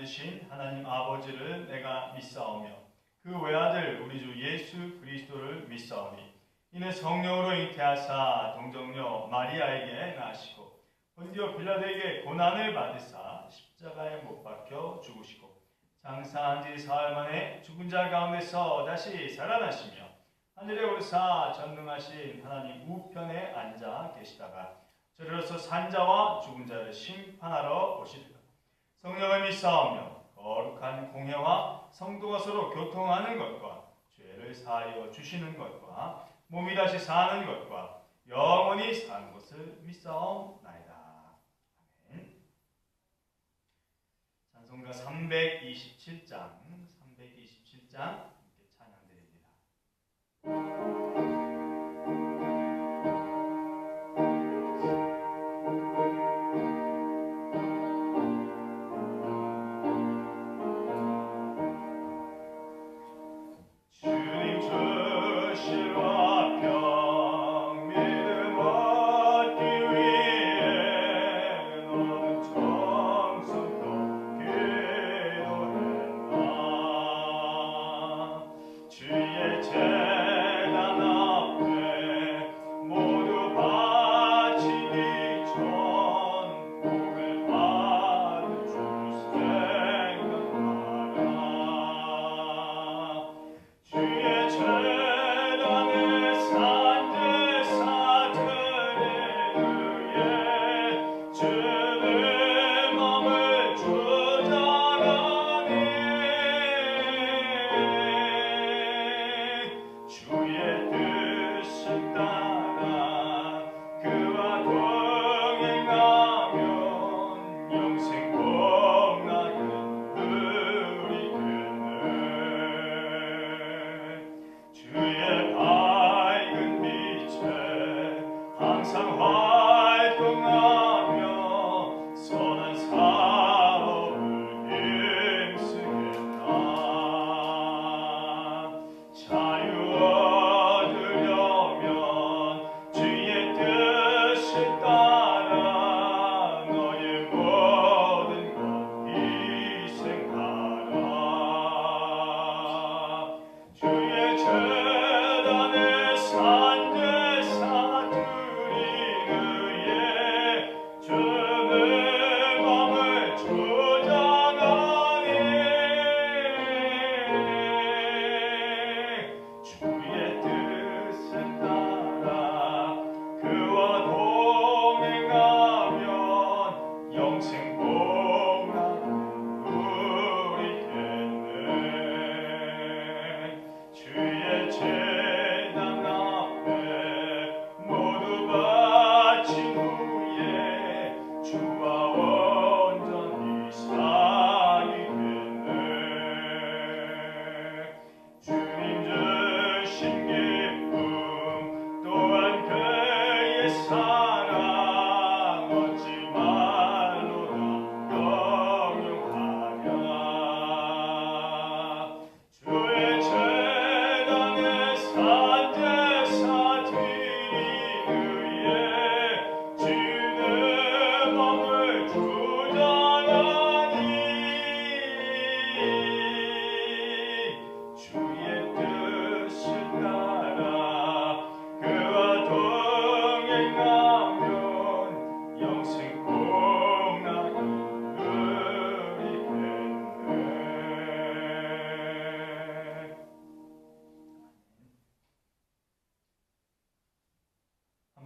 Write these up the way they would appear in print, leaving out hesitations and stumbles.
만드신 하나님 아버지를 내가 믿사오며 그 외아들 우리 주 예수 그리스도를 믿사오니 이는 성령으로 잉태하사 동정녀 마리아에게 나시고 본디오 빌라도에게 고난을 받으사 십자가에 못 박혀 죽으시고 장사한 지 사흘 만에 죽은 자 가운데서 다시 살아나시며 하늘에 오르사 전능하신 하나님 우편에 앉아 계시다가 저리로서 산자와 죽은 자를 심판하러 오시리라. 성령을 믿사오며 거룩한 공회와 성도가 서로 교통하는 것과 죄를 사하여 주시는 것과 몸이 다시 사는 것과 영원히 사는 것을 믿사옵나이다. 아멘. 찬송가 327장 함께 찬양드립니다.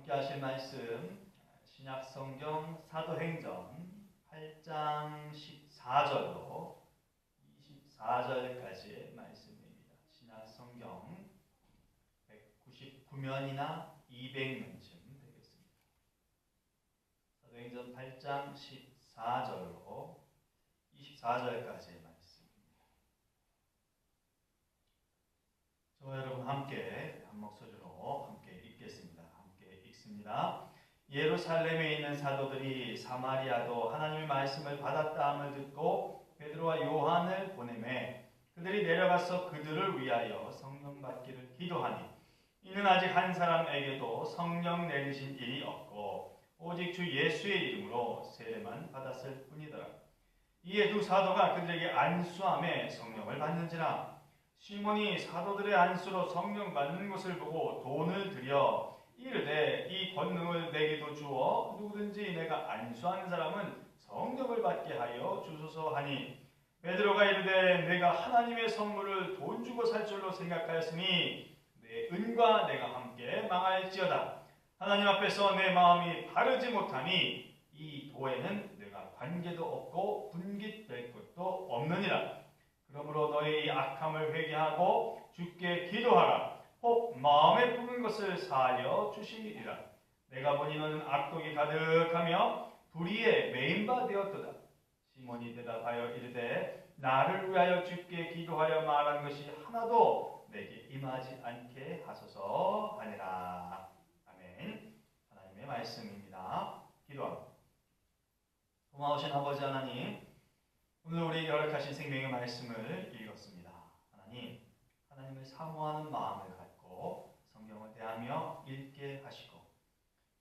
함께 하실 말씀 신약성경 사도행전 8장 14절로 24절까지의 말씀입니다. 신약성경 199면이나 200면쯤 되겠습니다. 사도행전 8장 14절로 24절까지의 말씀입니다. 저와 여러분 함께 한 목소리로 함께 읽겠습니다. 예루살렘에 있는 사도들이 사마리아도 하나님의 말씀을 받았다함을 듣고 베드로와 요한을 보내매 그들이 내려가서 그들을 위하여 성령 받기를 기도하니 이는 아직 한 사람에게도 성령 내리신 일이 없고 오직 주 예수의 이름으로 세례만 받았을 뿐이더라. 이에 두 사도가 그들에게 안수함에 성령을 받는지라. 시몬이 사도들의 안수로 성령 받는 것을 보고 돈을 들여 이르되 이 권능을 내게도 주어 누구든지 내가 안수하는 사람은 성령을 받게 하여 주소서 하니, 베드로가 이르되 내가 하나님의 선물을 돈 주고 살 줄로 생각하였으니 내 은과 내가 함께 망할지어다. 하나님 앞에서 내 마음이 바르지 못하니 이 도에는 내가 관계도 없고 분깃될 것도 없느니라. 그러므로 너의 이 악함을 회개하고 주께 기도하라. 혹 마음에 품은 것을 사하여 주시리라. 내가 보니 너는 악독이 가득하며 불의에 매인 바 되었도다. 시몬이 대답하여 이르되 나를 위하여 주께 기도하려 말한 것이 하나도 내게 임하지 않게 하소서 하니라. 아멘. 하나님의 말씀입니다. 기도합니다. 고마우신 아버지 하나님, 오늘 우리에게 허락하신 생명의 말씀을 읽었습니다. 하나님, 하나님을 사모하는 마음을 갖고 성경을 대하며 읽게 하시고,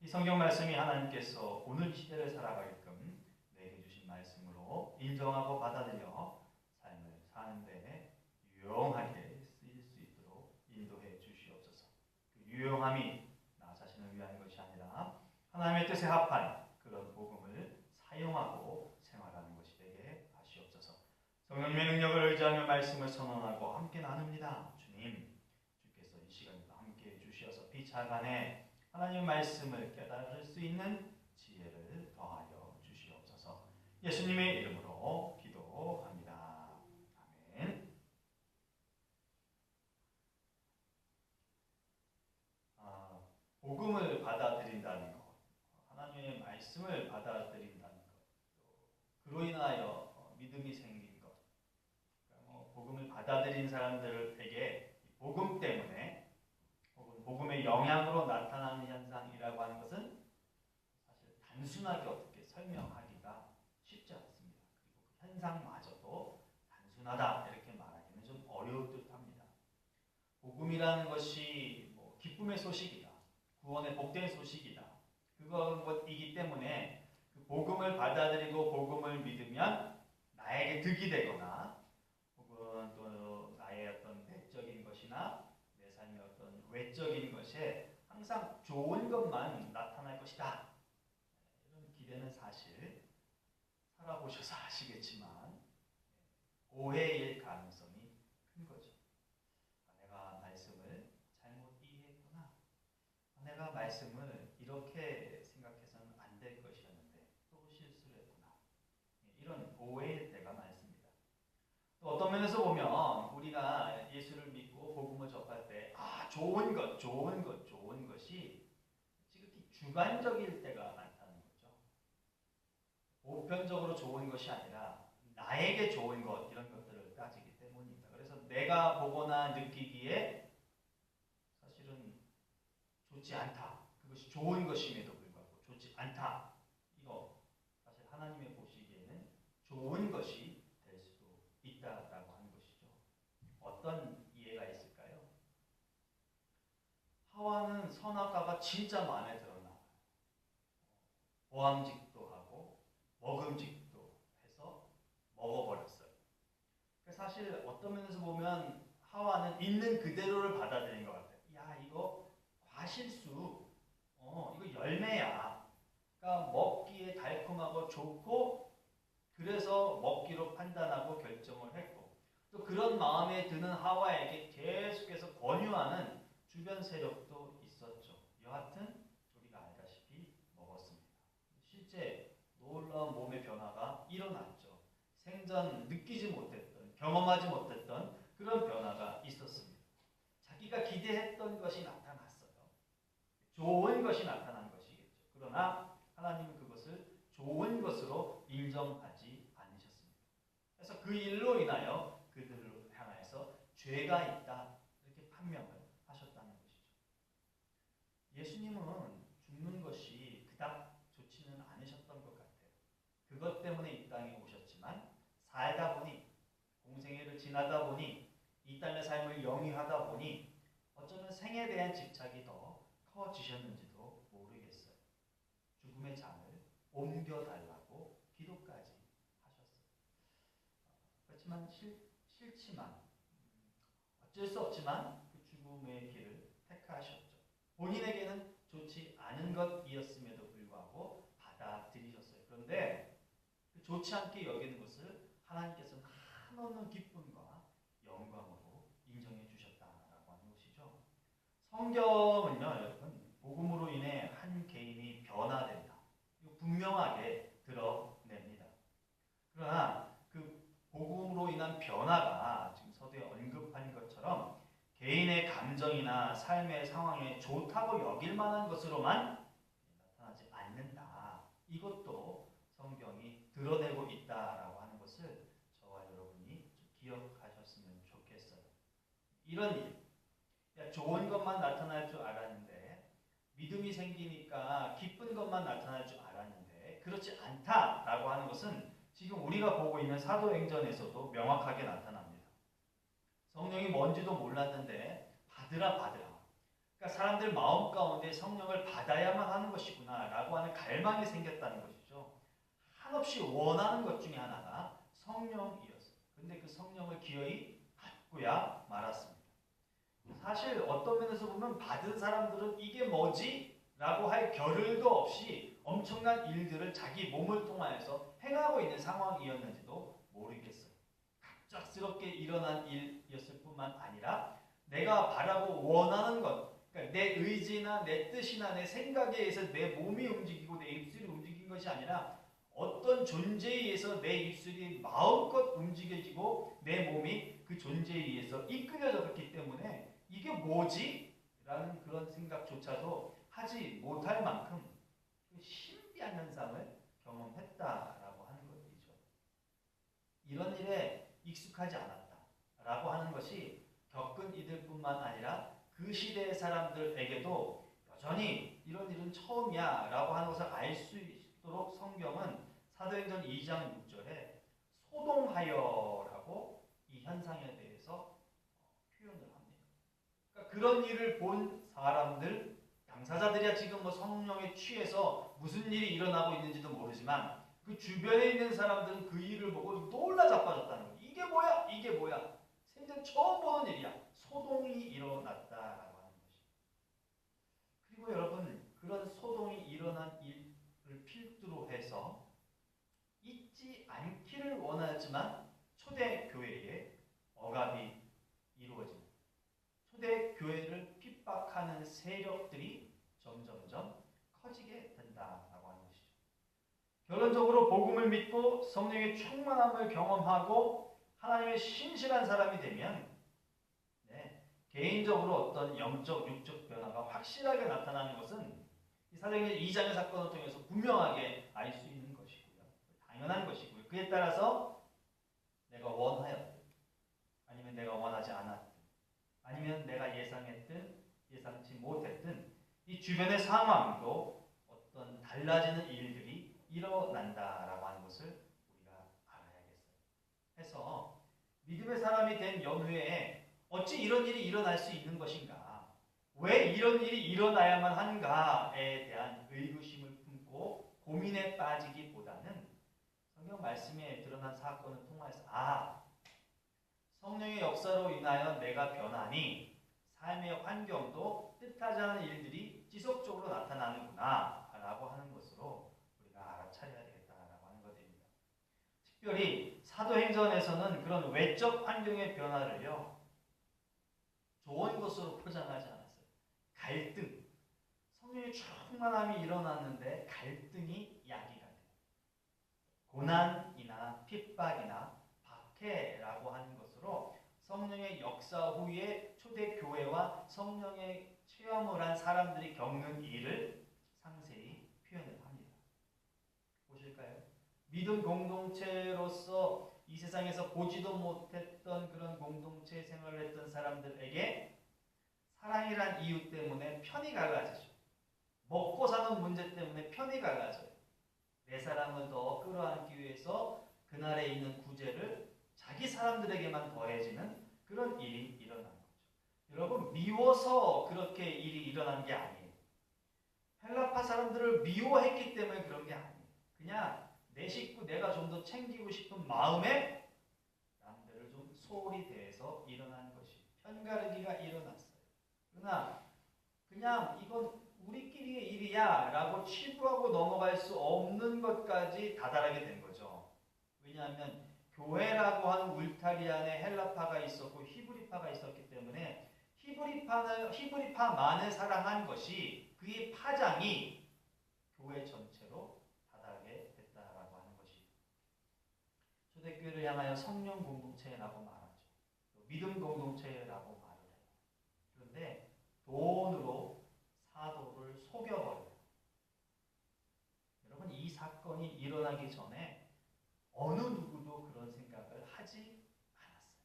이 성경 말씀이 하나님께서 오늘 시대를 살아가게끔 내게 주신 말씀으로 인정하고 받아들여 삶을 사는데 유용하게 쓰일 수 있도록 인도해 주시옵소서. 그 유용함이 나 자신을 위한 것이 아니라 하나님의 뜻에 합한 그런 복음을 사용하고 생활하는 것이 되게 하시옵소서. 성령님의 능력을 의지하며 말씀을 선언하고 함께 나눕니다. 주님, 주께서 이 시간에도 함께 주시어서 비차간에 하나님의 말씀을 깨달을 수 있는 지혜를 더하여 주시옵소서. 예수님의 이름으로 기도합니다. 아멘. 복음을 받아들인다는 것, 하나님의 말씀을 받아들인다는 것, 그로 인하여 믿음이 생긴 것, 복음을 받아들인 사람들에게 복음 때문에 혹은 복음의 영향으로 나타나는 현상이라고 하는 것은 사실 단순하게 어떻게 설명하기가 쉽지 않습니다. 그리고 그 현상마저도 단순하다 이렇게 말하기는 좀 어려울 듯합니다. 복음이라는 것이 기쁨의 소식이다, 구원의 복된 소식이다, 그것이기 때문에 그 복음을 받아들이고 복음을 믿으면 나에게 득이 되거나 혹은 또 나의 어떤 내적인 것이나 내 삶의 어떤 외적인 것에 항상 좋은 것만 나타날 것이다, 이런 기대는 사실 살아보셔서 아시겠지만 오해일 가능성이 큰 거죠. 내가 말씀을 잘못 이해했구나, 내가 말씀을 이렇게 생각해서는 안 될 것이었는데 또 실수를 했구나, 이런 오해일 때가 많습니다. 또 어떤 면에서 보면 우리가 예수를 믿고 복음을 접할 때 좋은 것이 지극히 주관적일 때가 많다는 거죠. 보편적으로 좋은 것이 아니라 나에게 좋은 것, 이런 것들을 따지기 때문입니다. 그래서 내가 보거나 느끼기에 사실은 좋지 않다, 그것이 좋은 것임에도 불구하고 좋지 않다, 이거 사실 하나님의 보시기에는 좋은 것이 될 수도 있다라고 하는 것이죠. 어떤 이해가 있을까요? 하와는 선악과가 진짜 마음에 들었나 봐요. 보암직도 하고 먹음직도 해서 먹어버렸어요. 사실 어떤 면에서 보면 하와는 있는 그대로를 받아들인 것 같아요. 야, 이거 과실수, 이거 열매야. 그러니까 먹기에 달콤하고 좋고, 그래서 먹기로 판단하고 결정을 했고, 또 그런 마음에 드는 하와에게 계속해서 권유하는 주변 세력도 있었죠. 여하튼 우리가 알다시피 먹었습니다. 실제 놀라운 몸의 변화가 일어났죠. 생전 느끼지 못했던, 경험하지 못했던 그런 변화가 있었습니다. 자기가 기대했던 것이 나타났어요. 좋은 것이 나타난 것이겠죠. 그러나 하나님은 그것을 좋은 것으로 인정하지 않으셨습니다. 그래서 그 일로 인하여 그들을 향해서 죄가 있다, 이렇게 판명을 하셨다는 것이죠. 예수님은 죽는 것이 그닥 좋지는 않으셨던 것 같아요. 그것 때문에 이 땅에 오셨지만 살다 보니, 공생애를 지나다 보니, 이 땅의 삶을 영위하다 보니 어쩌면 생에 대한 집착이 더 커지셨는지도 모르겠어요. 죽음의 장을 옮겨달라고 기도까지 하셨어요. 그렇지만 싫지만 어쩔 수 없지만 그 죽음의 길을 택하셨죠. 본인에게는 좋지 않은 것이었음에도 불구하고 받아들이셨어요. 그런데 그 좋지 않게 여기는 것을 하나님께서는 한없는 기쁨과 영광으로 인정해 주셨다라고 하는 것이죠. 성경은요, 여러분, 복음으로 인해 한 개인이 변화된다. 이거 분명하게 드러냅니다. 그러나 그 복음으로 인한 변화가 지금 서두에 언급한 것처럼 개인의 감정이나 삶의 상황에 좋다고 여길 만한 것으로만 나타나지 않는다. 이것도 성경이 드러내고 있다라고 하는 것을 저와 여러분이 기억하셨으면 좋겠어요. 이런 일, 좋은 것만 나타날 줄 알았는데 믿음이 생기니까 기쁜 것만 나타날 줄 알았는데 그렇지 않다라고 하는 것은 지금 우리가 보고 있는 사도행전에서도 명확하게 나타납니다. 성령이 뭔지도 몰랐는데 받으라. 그러니까 사람들 마음 가운데 성령을 받아야만 하는 것이구나 라고 하는 갈망이 생겼다는 것이죠. 한없이 원하는 것 중에 하나가 성령이었어요. 그런데 그 성령을 기어이 받고야 말았습니다. 사실 어떤 면에서 보면 받은 사람들은 이게 뭐지? 라고 할 겨를도 없이 엄청난 일들을 자기 몸을 통하여서 행하고 있는 상황이었는지도 모르겠어요. 갑작스럽게 일어난 일이었을 뿐만 아니라 내가 바라고 원하는 것, 그러니까 내 의지나 내 뜻이나 내 생각에 의해서 내 몸이 움직이고 내 입술이 움직인 것이 아니라 어떤 존재에 의해서 내 입술이 마음껏 움직여지고 내 몸이 그 존재에 의해서 이끌려졌기 때문에 이게 뭐지? 라는 그런 생각조차도 하지 못할 만큼 신비한 현상을 경험했다라고 하는 것이죠. 이런 일에 익숙하지 않았다라고 하는 것이 겪은 이들뿐만 아니라 그 시대의 사람들에게도 여전히 이런 일은 처음이야 라고 하는 것을 알 수 있도록 성경은 사도행전 2장 6절에 소동하여라고 이 현상에 대해서 표현을 합니다. 그러니까 그런 일을 본 사람들, 당사자들이야 지금 뭐 성령에 취해서 무슨 일이 일어나고 있는지도 모르지만 그 주변에 있는 사람들은 그 일을 보고 놀라 자빠졌다는 거예요. 이게 뭐야? 이게 뭐야? 생전 처음 보는 일이야. 소동이 일어났다라고 하는 것이. 그리고 여러분, 그런 소동이 일어난 일을 필두로 해서 잊지 않기를 원하지만 초대교회에 억압이 이루어집니다. 초대교회를 핍박하는 세력들이 점점점 커지게 된다라고 하는 것이죠. 결론적으로 복음을 믿고 성령의 충만함을 경험하고 하나님의 신실한 사람이 되면 개인적으로 어떤 영적, 육적 변화가 확실하게 나타나는 것은 이 사도행전 2장의 사건을 통해서 분명하게 알 수 있는 것이고요. 당연한 것이고요. 그에 따라서 내가 원하였든 아니면 내가 원하지 않았든 아니면 내가 예상했든 예상치 못했든 이 주변의 상황도 어떤 달라지는 일들이 일어난다라고 하는 것을 우리가 알아야겠어요. 해서 믿음의 사람이 된 연후에 어찌 이런 일이 일어날 수 있는 것인가? 왜 이런 일이 일어나야만 한가에 대한 의구심을 품고 고민에 빠지기보다는 성경 말씀에 드러난 사건을 통해서 성령의 역사로 인하여 내가 변하니 삶의 환경도 뜻하지 않은 일들이 지속적으로 나타나는구나 라고 하는 것으로 우리가 알아차려야 되겠다라고 하는 것입니다. 특별히 사도행전에서는 그런 외적 환경의 변화를요 좋은 것으로 포장하지 않았어요. 갈등, 성령의 충만함이 일어났는데 갈등이 야기가 돼요. 고난이나 핍박이나 박해라고 하는 것으로 성령의 역사 후에 초대교회와 성령의 체험을 한 사람들이 겪는 일을 상세히 표현을 합니다. 보실까요? 믿음 공동체로서 이 세상에서 보지도 못했던 그런 공동체 생활을 했던 사람들에게 사랑이란 이유 때문에 편이 갈라지죠. 먹고 사는 문제 때문에 편이 갈라져요. 내 사랑을 더 끌어안기 위해서 그날에 있는 구제를 자기 사람들에게만 더해지는 그런 일이 일어난 거죠. 여러분, 미워서 그렇게 일이 일어난 게 아니에요. 헬라파 사람들을 미워했기 때문에 그런 게 아니에요. 그냥 내 식구 내가 좀 더 챙기고 싶은 마음에 소홀히 대해서 일어난 것이 편가르기가 일어났어요. 그러나 그냥 이건 우리끼리의 일이야 라고 치부하고 넘어갈 수 없는 것까지 다다르게 된 거죠. 왜냐하면 교회라고 하는 울타리 안에 헬라파가 있었고 히브리파가 있었기 때문에 히브리파만을 사랑한 것이 그의 파장이 교회 전체로 다다르게 됐다라고 하는 것이 초대교회를 향하여 성령 공동체라고 말하죠. 믿음 공동체라고 말을 해요. 그런데 돈으로 사도를 속여버려요. 여러분 이 사건이 일어나기 전에 어느 누구도 그런 생각을 하지 않았어요.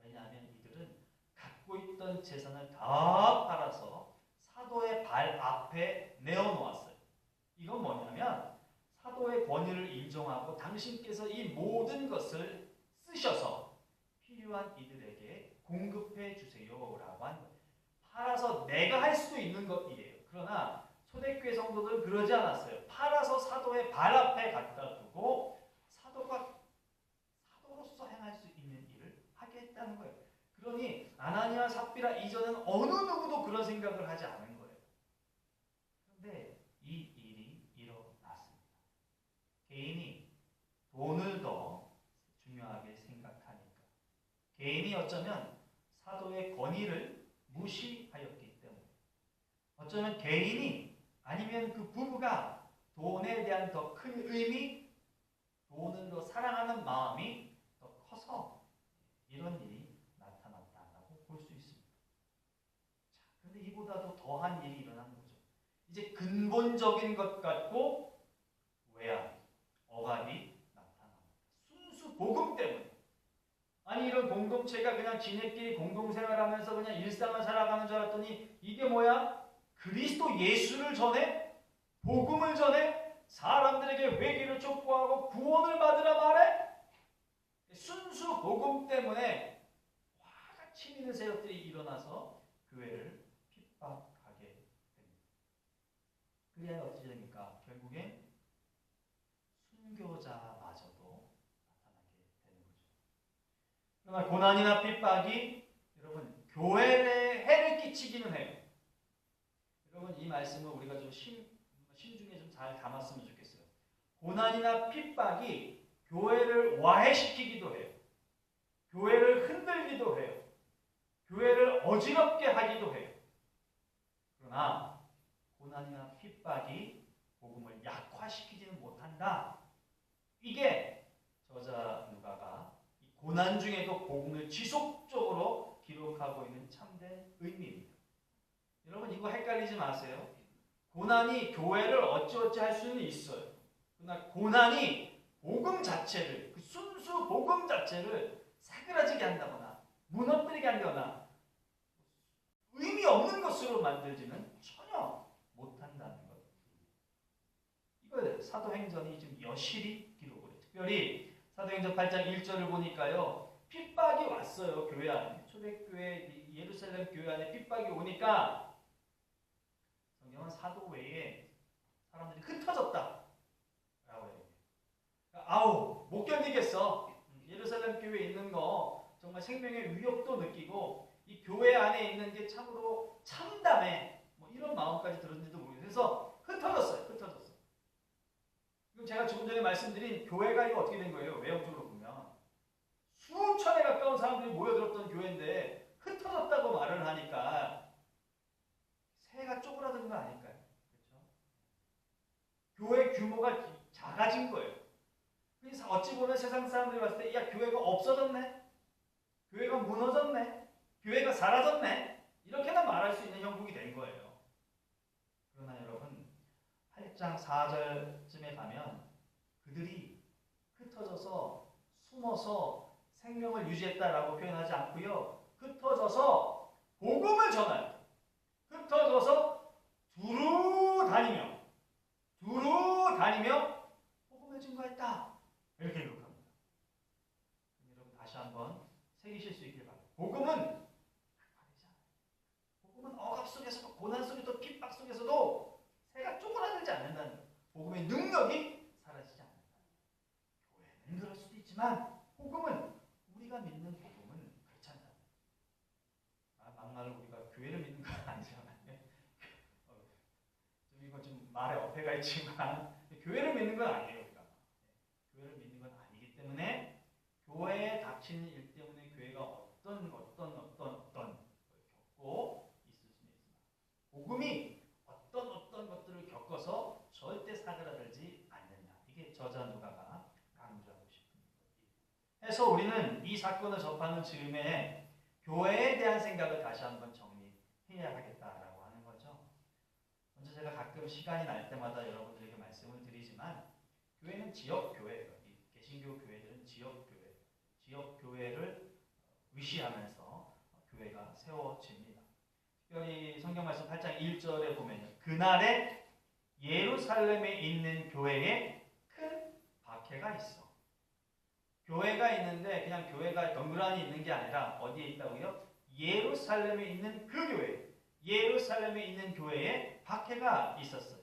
왜냐하면 이들은 갖고 있던 재산을 다 팔아서 사도의 발 앞에 내어놓았어요. 이건 뭐냐면 사도의 권위를 인정하고 당신께서 이 모든 것을 쓰셔서 필요한 이들에게 공급해 주세요라고 한 거예요. 팔아서 내가 할 수도 있는 것이에요. 그러나 초대교회 성도들은 그러지 않았어요. 팔아서 사도의 발 앞에 갖다 두고 사도가 사도로서 행할 수 있는 일을 하게 했다는 거예요. 그러니 아나니아 삽비라 이전은 어느 누구도 그런 생각을 하지 않은 거예요. 그런데 이 일이 일어났습니다. 개인이 돈을 더 중요하게 생각하니까 개인이 어쩌면 사도의 권위를 무시하였기 때문에 어쩌면 개인이 아니면 그 부부가 돈에 대한 더 큰 의미, 돈을 더 사랑하는 마음이 더 커서 이런 일이 나타났다고 볼 수 있습니다. 자, 그런데 이보다도 더한 일이 일어나는 거죠. 이제 근본적인 것 같고 외양, 억압이 나타납니다. 순수 복음 때문에. 아니 이런 공동체가 그냥 지네끼리 공동생활하면서 그냥 일상을 살아가는 줄 알았더니 이게 뭐야? 그리스도 예수를 전해? 복음을 전해? 사람들에게 회개를 촉구하고 구원을 받으라 말해? 순수 복음 때문에 화가 치미는 세력들이 일어나서 교회를 핍박하게 됩니다. 그래야 어떻게 됩니까? 결국엔 순교자마저도 나타나게 되는 거죠. 그러나 고난이나 핍박이 여러분 교회에 해를 끼치기는 해요. 여러분 이 말씀을 우리가 좀 심중에 좀 잘 담았으면 좋겠어요. 고난이나 핍박이 교회를 와해시키기도 해요. 교회를 흔들기도 해요. 교회를 어지럽게 하기도 해요. 그러나 고난이나 핍박이 복음을 약화시키지는 못한다. 이게 저자 누가가 이 고난 중에도 복음을 지속적으로 기록하고 있는 참된 의미입니다. 여러분 이거 헷갈리지 마세요. 고난이 교회를 어찌어찌 할 수는 있어요. 그러나 고난이 복음 자체를, 그 순수 복음 자체를 사그라지게 한다거나 무너뜨리게 한다거나 의미 없는 것으로 만들지는 전혀 못한다는 것. 이걸 사도행전이 지금 여실히 기록을 해요. 특별히 사도행전 8장 1절을 보니까요. 핍박이 왔어요. 교회 안에. 초대교회 예루살렘 교회 안에 핍박이 오니까 성경은 사도 외에 사람들이 흩어졌다 라고 해요. 아우 못 견디겠어. 예루살렘 교회에 있는 거 정말 생명의 위협도 느끼고 이 교회 안에 있는 게 참으로 참담해. 뭐 이런 마음까지 들었는지도 모르겠어요. 그래서 흩어졌어요. 그럼 제가 조금 전에 말씀드린 교회가 이거 어떻게 된 거예요? 외형적으로 보면 수천에 가까운 사람들이 모여들었던 교회인데 흩어졌다고 말을 하니까 새가 쪼그라든 거 아닐까요? 그렇죠? 교회 규모가 작아진 거예요. 그래서 어찌 보면 세상 사람들이 봤을 때 야 교회가 없어졌네? 교회가 무너졌네? 교회가 사라졌네? 이렇게나 말할 수 있는 형국이 된 거예요. 그러나 여러분 8장 4절쯤에 가면 그들이 흩어져서 숨어서 생명을 유지했다라고 표현하지 않고요. 흩어져서 복음을 전하여 흩어져서 두루 다니며 복음을 증거했다. 이렇게 기록합니다. 여러분 다시 한번 새기실 수 있길 바랍니다. 복음은 억압 속에서도 고난 속에서도 핍박 속에서도 새가 쪼그라들지 않는다는 거예요. 복음의 능력이 사라지지 않는다는 거예요. 교회는 그럴 수도 있지만 복음은 우리가 믿는 복음은 교회를 믿는 건 아니잖아요. 좀 이거 좀 말에 어폐가 있지만 교회를 믿는 건 아니에요. 우리가 교회를 믿는 건 아니기 때문에 교회에 닥치는 일 때문에 교회가 어떤 걸 겪고 있을 수는 있으나 복음이 어떤 것들을 겪어서 절대 사그라들지 않는다. 이게 저자 누가가 강조하고 싶은 것입니다. 해서 우리는 이 사건을 접하는 즈음에 교회에 대한 생각을 다시 한번 정리해야 하겠다라고 하는 거죠. 먼저 제가 가끔 시간이 날 때마다 여러분들에게 말씀을 드리지만 교회는 지역 교회예요. 이 개신교 교회들은 지역 교회를 위시하면서 교회가 세워집니다. 특별히 성경 말씀 8장 1절에 보면요. 그날에 예루살렘에 있는 교회에 큰 박해가 있어. 교회가 있는데 그냥 교회가 덩그러니 있는 게 아니라 어디에 있다고요? 예루살렘에 있는 그 교회, 예루살렘에 있는 교회에 박해가 있었어요.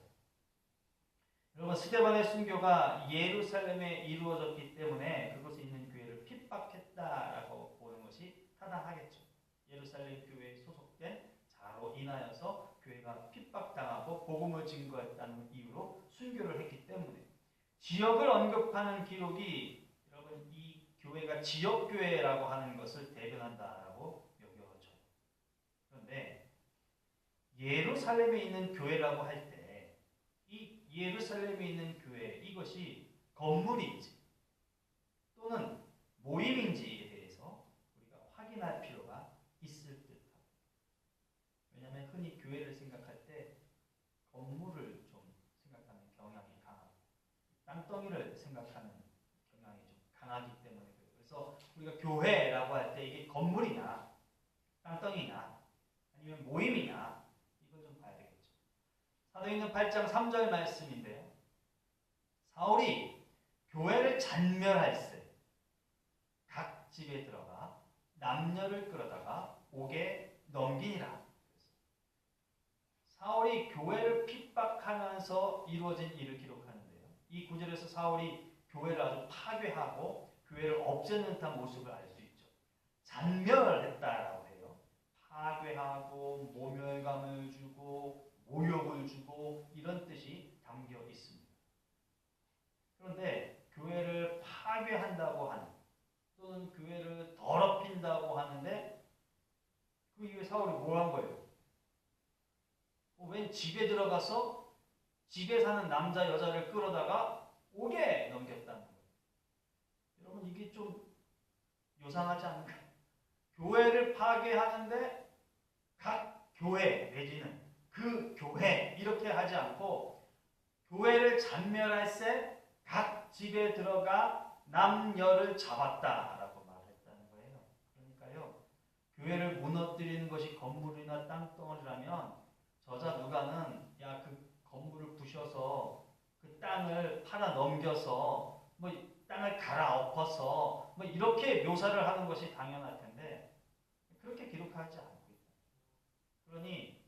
여러분 스데반의 순교가 예루살렘에 이루어졌기 때문에 그곳에 있는 교회를 핍박했다라고 보는 것이 타당하겠죠. 예루살렘 교회에 소속된 자로 인하여서 교회가 핍박당하고 복음을 증거했다는 이유로 순교를 했기 때문에 지역을 언급하는 기록이 여러분 이 교회가 지역교회라고 하는 것을 대변한다라고 여겨져요. 그런데 예루살렘에 있는 교회라고 할 때 이 예루살렘에 있는 교회 이것이 건물인지 또는 모임인지에 대해서 우리가 확인할 필요가 있을 듯합니다. 왜냐하면 흔히 교회를 생각할 때 건물을 좀 생각하는 경향이 강하고 땅덩이를 생각하는 경향이 좀 강하기 때문에 그래요. 그래서 우리가 교회라고 할 때 이게 건물이냐 땅덩이냐 아니면 모임이냐 이걸 좀 봐야 되겠죠. 사도행전 8장 3절 말씀인데요. 사울이 교회를 잔멸할세 각 집에 들어가 남녀를 끌어다가 옥에 넘기니라. 사울이 교회를 핍박하면서 이루어진 일을 기록하는데요. 이 구절에서 사울이 교회를 아주 파괴하고 교회를 없애는 듯한 모습을 알 수 있죠. 잔멸했다라고 해요. 파괴하고 모멸감을 주고 모욕을 주고 이런 뜻이 담겨 있습니다. 그런데 교회를 파괴한다고 하는 또는 교회를 더럽힌다고 하는데 그 이후에 사울이 뭐 한 거예요? 웬 집에 들어가서 집에 사는 남자 여자를 끌어다가 옥에 넘겼다는 거예요. 여러분 이게 좀 요상하지 않을까요? 교회를 파괴하는데 각 교회 내지는 그 교회 이렇게 하지 않고 교회를 잔멸할세 각 집에 들어가 남녀를 잡았다라고 말했다는 거예요. 그러니까요. 교회를 무너뜨리는 것이 건물이나 땅덩어리라면 저자 누가는 야 그 건물을 부셔서 그 땅을 팔아 넘겨서 뭐 땅을 갈아엎어서 뭐 이렇게 묘사를 하는 것이 당연할 텐데 그렇게 기록하지 않고 있다. 그러니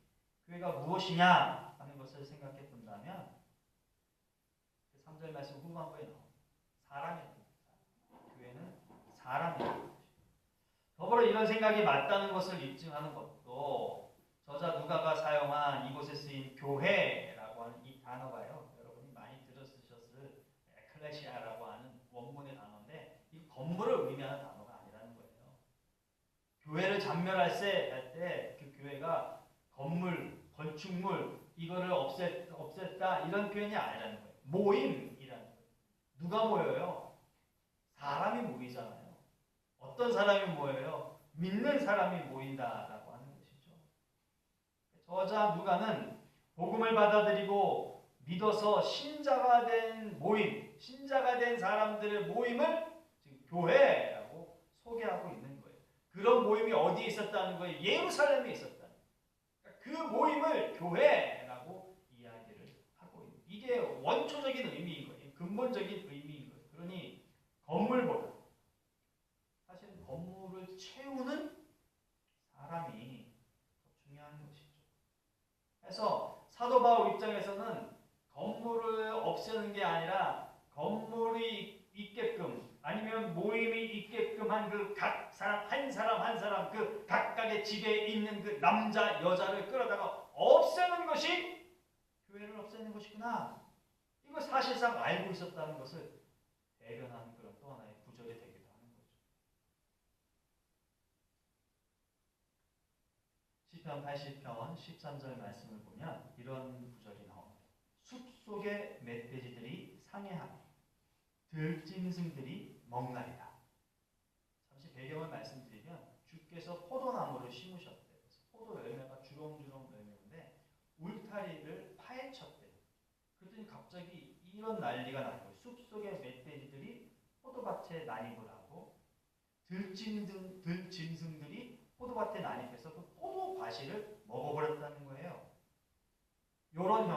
교회가 무엇이냐 하는 것을 생각해 본다면 3절 말씀 후반부에 나옵니다. 사람입니다. 교회는 사람입니다. 더불어 이런 생각이 맞다는 것을 입증하는 것도 저자 누가가 사용한 이곳에 쓰인 교회라고 하는 이 단어가요. 여러분이 많이 들었으셨을 에클레시아라고 하는 원문의 단어인데 이 건물을 의미하는 단어가 아니라는 거예요. 교회를 잔멸할세 할 때 그 교회가 건물, 건축물 이거를 없앴다 이런 표현이 아니라는 거예요. 모임이라는 거예요. 누가 모여요? 사람이 모이잖아요. 어떤 사람이 모여요? 믿는 사람이 모인다라고 하는 것이죠. 저자 누가는 복음을 받아들이고 믿어서 신자가 된 모임, 신자가 된 사람들의 모임을 지금 교회라고 소개하고 있는 거예요. 그런 모임이 어디에 있었다는 거예요? 예루살렘에 있었다는 거예요. 그 모임을 교회라고 이야기를 하고 있는 거예요. 이게 원초적인 의미인 거예요. 근본적인 의미인 거예요. 그러니 건물보다 사실 건물을 채우는 사람이 더 중요한 것이죠. 그래서 사도 바울 입장에서는 건물을 없애는 게 아니라 건물이 있게끔 아니면 모임이 있게끔 한 그 각 사람 한 사람 그 각각의 집에 있는 그 남자 여자를 끌어다가 없애는 것이 교회를 없애는 것이구나. 이거 사실상 알고 있었다는 것을 대변하는 그런 또 하나의 구절이 되기도 하는 거죠. 시편 80편 13절 말씀을 보면 이런 구절이 나옵니다. 숲속의 멧돼지들이 상해하며 들짐승들이 먹나이다. 잠시 배경을 말씀드리면 주께서 포도나무를 심으셨대요. 그래서 포도 열매가 주렁주렁 열매인데 울타리를 파헤쳤대요. 그랬더니 갑자기 이런 난리가 나는 거예요. 숲속의 멧돼지들이 포도밭에 난입을 하고 들짐승들이 포도밭에 난입해서 그 포도 과실을 먹어버렸다는 거예요. 요런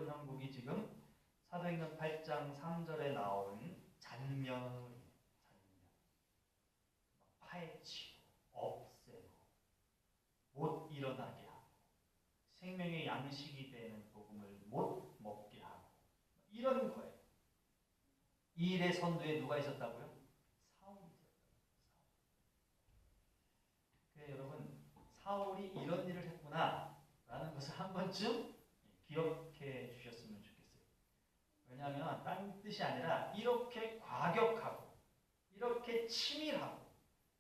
형국이 지금 사도행전 8장 3절에 나온 잔면 파헤치고 없애고 못 일어나게 하고 생명의 양식이 되는 복음을 못 먹게 하고 이런 거예요. 이 일의 선두에 누가 있었다고요? 사울이 있었다고요. 그래서 여러분 사울이 이런 일을 했구나 라는 것을 한 번쯤 기억해 주셨으면 좋겠어요. 왜냐하면 딴 뜻이 아니라 이렇게 과격하고 이렇게 치밀하고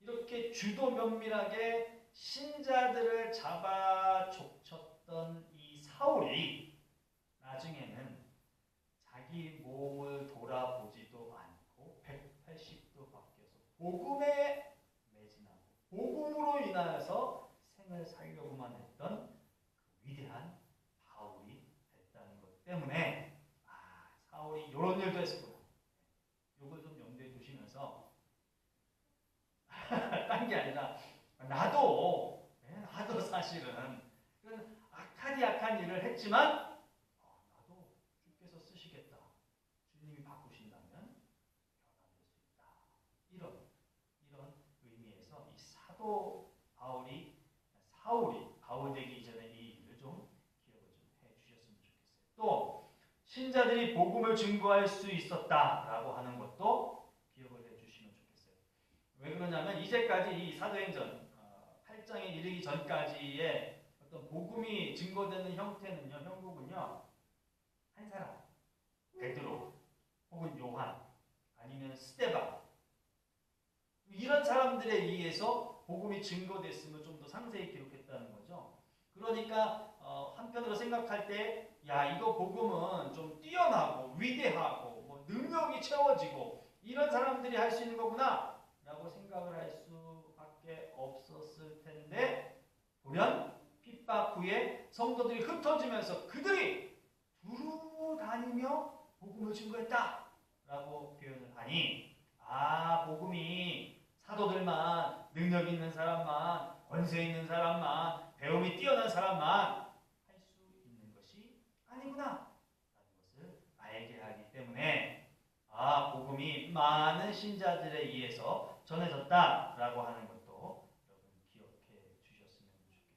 이렇게 주도 면밀하게 신자들을 잡아 족쳤던 이 사울이 나중에는 자기 몸을 돌아보지도 않고 180도 바뀌어서 복음에 매진하고 복음으로 인하여서 생을 살려고만 했던 그 위대한 바울이 됐다는 것 때문에 사울이 이런 일도 했었구나. 이걸 좀 염두에 두시면서 딴 게 아니라 나도 사실은 그런 악한 일을 했지만 나도 주께서 쓰시겠다. 주님이 바꾸신다면 변화될 수 있다. 이런 의미에서 이 사도 사울이 바울 되기 이전에 이 일을 좀 기억을 좀 해주셨으면 좋겠어요. 또 신자들이 복음을 증거할 수 있었다라고 하는 것도 기억을 해주시면 좋겠어요. 왜 그러냐면 이제까지 이 사도행전 8장에 이르기 전까지의 어떤 복음이 증거되는 형국은요 한 사람 베드로 혹은 요한 아니면 스데반 이런 사람들에 의해서 복음이 증거됐음을 좀 더 상세히 기록했다는 거죠. 그러니까 한편으로 생각할 때 야 이거 복음은 좀 뛰어나고 위대하고 뭐 능력이 채워지고 이런 사람들이 할 수 있는 거구나 라고 생각을 할 수밖에 없었을 텐데 보면 핍박 후에 성도들이 흩어지면서 그들이 두루 다니며 복음을 증거했다 라고 표현을 하니 복음이 사도들만 능력 있는 사람만 권세 있는 사람만 배움이 뛰어난 사람만 할 수 있는 것이 아니구나 라는 것을 알게 하기 때문에 복음이 많은 신자들에 의해서 전해졌다라고 하는 것도 여러분 기억해 주셨으면 좋겠어요.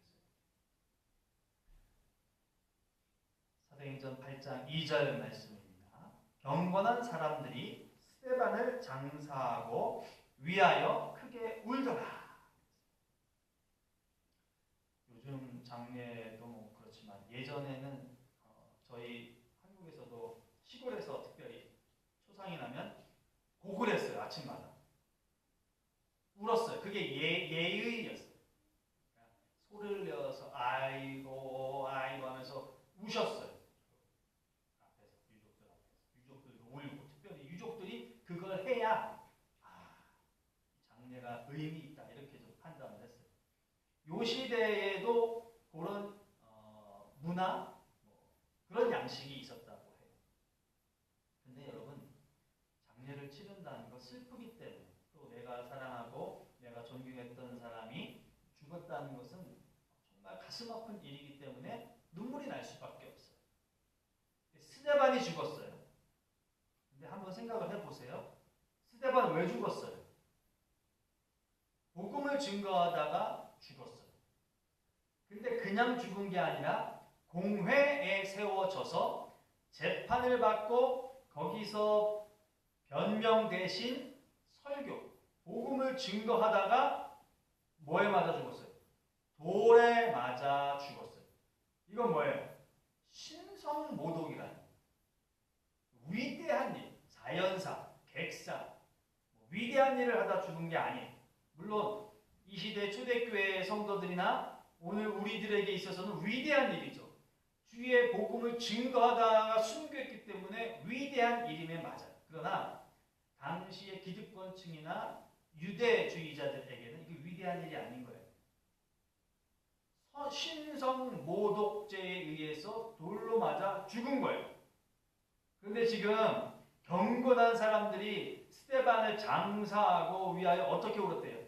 사도행전 8장 2절 말씀입니다. 경건한 사람들이 스데반을 장사하고 위하여 크게 울더라. 요즘 장례도 뭐 그렇지만 예전에는 저희 한국에서도 시골에서 특별히 초상이 나면 곡을 했어요. 아침마다 울었어요. 그게 예의였어요. 그러니까 소리를 내어서 아이고 하면서 우셨어요. 앞에서 유족들도 울고 특별히 유족들이 그걸 해야 장례가 의미 있다 이렇게 좀 판단을 했어요. 요 시대에도 그런 문화 그런 양식이 있었다고 해요. 근데 여러분 장례를 치른다는 건 슬프기 때문에 또 내가 사랑하고 내가 존경했던 사람이 죽었다는 것은 정말 가슴 아픈 일이기 때문에 눈물이 날 수밖에 없어요. 스데반이 죽었어요. 근데 한번 생각을 해보세요. 스데반 왜 죽었어요? 복음을 증거하다가 죽었어요. 근데 그냥 죽은 게 아니라 공회에 세워져서 재판을 받고 거기서 변명 대신 설교, 복음을 증거하다가 뭐에 맞아 죽었어요? 돌에 맞아 죽었어요. 이건 뭐예요? 신성모독이라는 위대한 일, 자연사, 객사, 위대한 일을 하다 죽은 게 아니에요. 물론 이 시대 초대교회 성도들이나 오늘 우리들에게 있어서는 위대한 일이죠. 주의 복음을 증거하다가 순교했기 때문에 위대한 일임에 맞아요. 그러나 당시의 기득권층이나 유대주의자들에게는 이게 위대한 일이 아닌 거예요. 신성모독죄에 의해서 돌로 맞아 죽은 거예요. 그런데 지금 경건한 사람들이 스데반을 장사하고 위하여 어떻게 울었대요?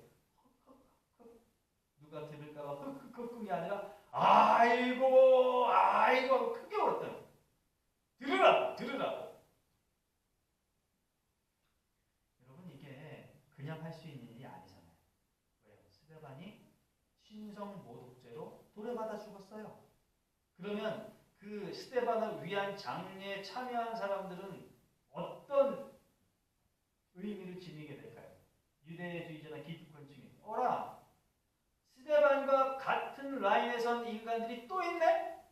누가 들을까봐 흑흑흑흑이 아니라 아이고 아이고 하고 크게 울었대요. 들으라고 들으라고. 여러분 이게 그냥 할 수 있는 일이 아니잖아요. 왜요? 스데반이 신성모독죄로 돌에 맞아 죽었어요. 그러면 그 스데반을 위한 장례에 참여한 사람들은 어떤 의미를 지니게 될까요? 유대주의자나 기득권층이 어라 스데반과 같은 라인에 선 인간들이 또 있네?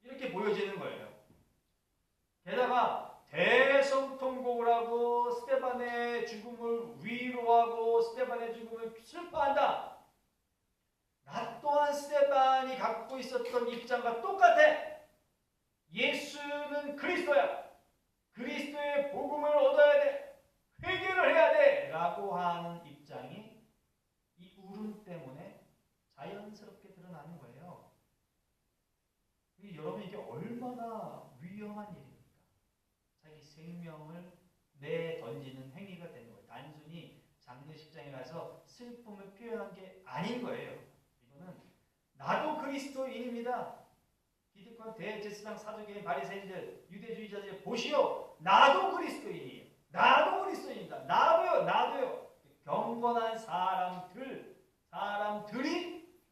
이렇게 보여지는 거예요. 게다가 대성통곡을 하고 스데반의 죽음을 위로하고 스데반의 죽음을 슬퍼한다. 나 또한 스데반이 갖고 있었던 입장과 똑같아. 예수는 그리스도야. 그리스도의 복음을 얻어야 돼. 회개를 해야 돼. 라고 하는 입장이 이 울음 때문에 자연스럽게 드러나는 거예요. 여러분 이게 얼마나 위험한 일입니까? 자기 생명을 내던지는 행위가 되는 거예요. 단순히 장례식장에 가서 슬픔을 표현한 게 아닌 거예요. 이거는 나도 그리스도인입니다. 기득권 대제사장 사두개인 바리새인들 유대주의자들이 보시오 나도 그리스도인이에요. 나도 그리스도인입니다. 나도요. 경건한 사람들이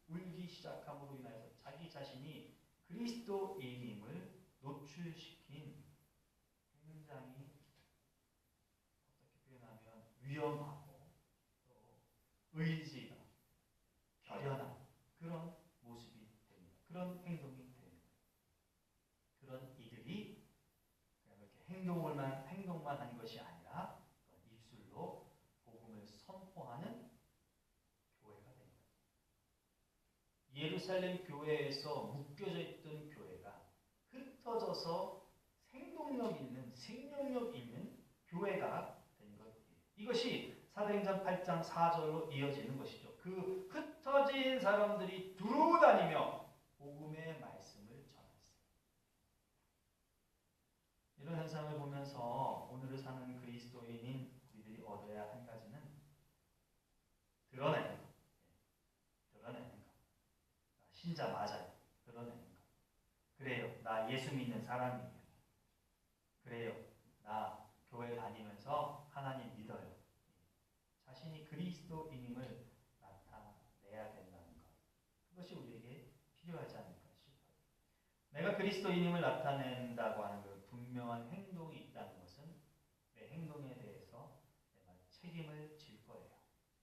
울기 시작함으로 인하여서 자기 자신이 그리스도인임을 노출시킨 굉장히 어떻게 표현하면 위험하고 또 의지가 결연한 그런 모습이 됩니다. 그런 행동이 됩니다. 그런 이들이 그냥 이렇게 행동만 한 것이 아니라 입술로 복음을 선포하는 교회가 됩니다. 예루살렘 교회에서 묶여져 있던 교회가 흩어져서 생동력 있는 생명력 있는 교회가 된 것이에요. 이것이 사도행전 8장 4절로 이어지는 것이죠. 그 흩어진 사람들이 두루 다니며 복음의 말씀을 전했어요. 이런 현상을 보면서 오늘을 사는 그리스도인인 우리들이 얻어야 한 가지는 드러내는 것. 신자 맞아요. 드러내는 것. 그래요. 나 예수 믿는 사람이에요. 그래요. 나 교회 다니면서 하나님 믿어요. 자신이 그리스도인임을 나타내야 된다는 것. 그것이 우리에게 필요하지 않을까 싶어요. 내가 그리스도인임을 나타낸다고 하는 그 분명한 행동이 있다는 것은 내 행동에 대해서 내가 책임을 질 거예요.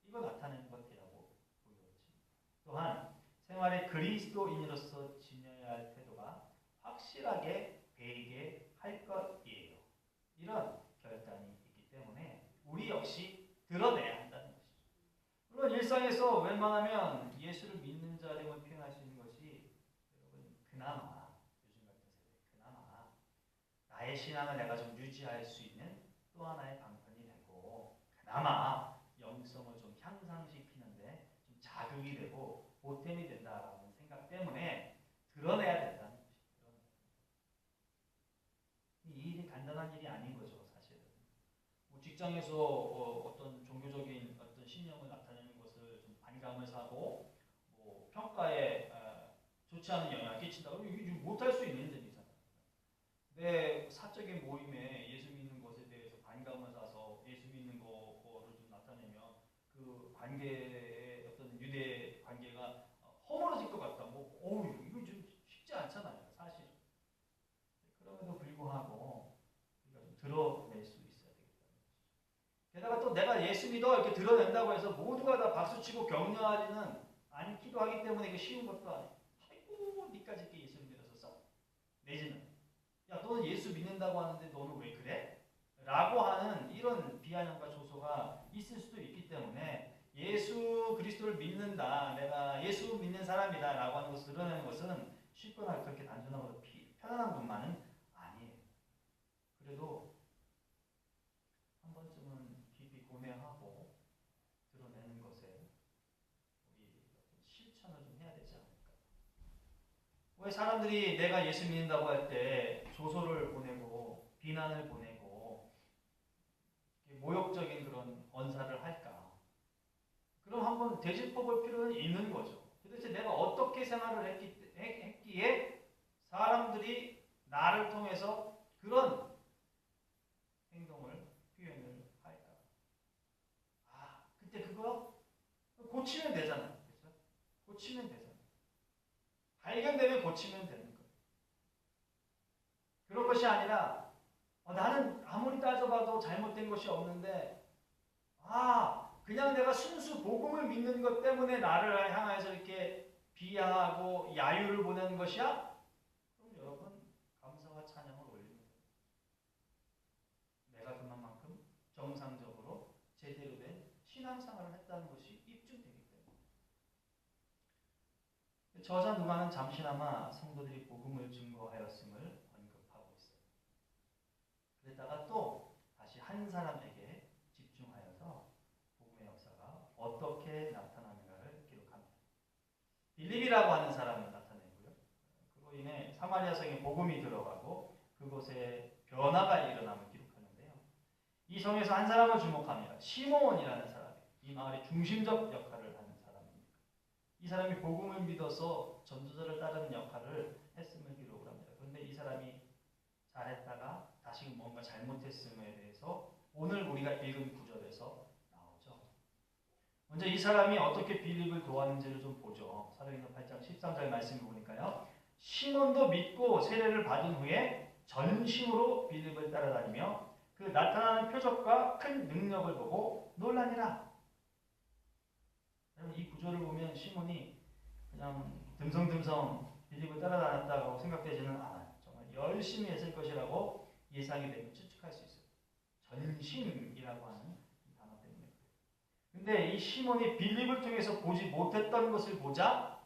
이거 나타내는 것이라고 보여집니다. 또한 생활에 그리스도인으로서 지녀야 할 태도가 확실하게 배이게 할 것이에요. 이런 결단이 있기 때문에 우리 역시 드러내야 한다는 것이죠. 물론 일상에서 웬만하면 예수를 믿는 자됨을 표현할 수 있는 것이 여러분 그나마 요즘 같은 세대 그나마 나의 신앙을 내가 좀 유지할 수 있는 또 하나의 방편이 되고 그나마 영성을 좀 향상시키는데 좀 자극이 되고 보탬이 된다라는 생각 때문에 드러내야 된다는 것이죠. 이 일이 간단한 일이 아닌 거죠, 사실은. 뭐 직장에서 어떤 종교적인 어떤 신념을 나타내는 것을 좀 반감을 사고 뭐 평가에 좋지 않은 영향을 끼친다. 그러면 이게 못할 수 있는 일이잖아요. 내 사적인 모임에 예수 믿는 것에 대해서 반감을 사서 예수 믿는 거를 좀 나타내면 그 관계의 어떤 유대 관계가 허물어질 것 같다. 이거 좀 쉽지 않잖아요, 사실. 그럼에도 불구하고 우리가 좀 드러낼 수 있어야 되겠다는 것이죠. 이렇게 드러낸다고 해서 모두가 다 박수치고 격려하지는 않기도 하기 때문에 이게 쉬운 것도 아니에요. 아이고 니까지 이렇게 예수 믿었었어? 내지는 야 너는 예수 믿는다고 하는데 너는 왜 그래? 라고 하는 이런 비아냥과 조소가 있을 수도 있기 때문에 예수 그리스도를 믿는다, 내가 예수 믿는 사람이다 라고 하는 것을 드러내는 것은 쉽거나 그렇게 단순하고 편안한 것만은 아니에요. 그래도 한 번쯤은 깊이 고뇌하고 드러내는 것에 우리 실천을 좀 해야 되지 않을까. 왜 사람들이 내가 예수 믿는다고 할 때 조소를 보내고 비난을 보내고 모욕적인 그런 언사를 할까? 그럼 한번 되짚어 볼 필요는 있는 거죠. 도대체 내가 어떻게 생활을 했기에 사람들이 나를 통해서 그런 행동을 표현을 할까? 아, 그때 그거 고치면 되잖아요. 그렇죠? 고치면 되잖아요. 발견되면 고치면 되는 거예요. 그런 것이 아니라 나는 아무리 따져봐도 잘못된 것이 없는데 그냥 내가 순수 복음을 믿는 것 때문에 나를 향해서 이렇게 비하하고 야유를 보내는 것이야? 그럼 여러분 감사와 찬양을 올리는 거예요. 내가 그만큼 정상적으로 제대로 된 신앙생활을 했다는 것이 입증되기 때문에. 저자 누가는 잠시나마 성도들이 복음을 증거하였음을 언급하고 있어요. 그랬다가 또 다시 한 사람에게 집중하여서 복음의 역사가 어떻게 나타나는가를 기록합니다. 빌립이라고 하는 사람을 나타내고요. 그로 인해 사마리아 성에 복음이 들어가고 그곳에 변화가 일어남을 기록하는데요. 이 성에서 한 사람을 주목합니다. 시몬이라는 사람이 이 마을의 중심적 역할을 하는 사람입니다. 이 사람이 복음을 믿어서 전도자를 따르는 역할을 했음을 기록을 합니다. 그런데 이 사람이 잘했다가 다시 뭔가 잘못했음에 대해서 오늘 우리가 읽은 구절에서 나오죠. 먼저 이 사람이 어떻게 빌립을 도왔는지를 좀 보죠. 사도행전 8장 13절 말씀을 보니까요. 시몬도 믿고 세례를 받은 후에 전심으로 빌립을 따라다니며 그 나타나는 표적과 큰 능력을 보고 놀라니라. 이 구절을 보면 시몬이 그냥 듬성듬성 빌립을 따라다녔다고 생각되지는 않아요. 정말 열심히 했을 것이라고 예상이 되고 추측할 수 있어요. 전심이라고 하는 단어 때문에. 근데 이 시몬이 빌립을 통해서 보지 못했던 것을 보자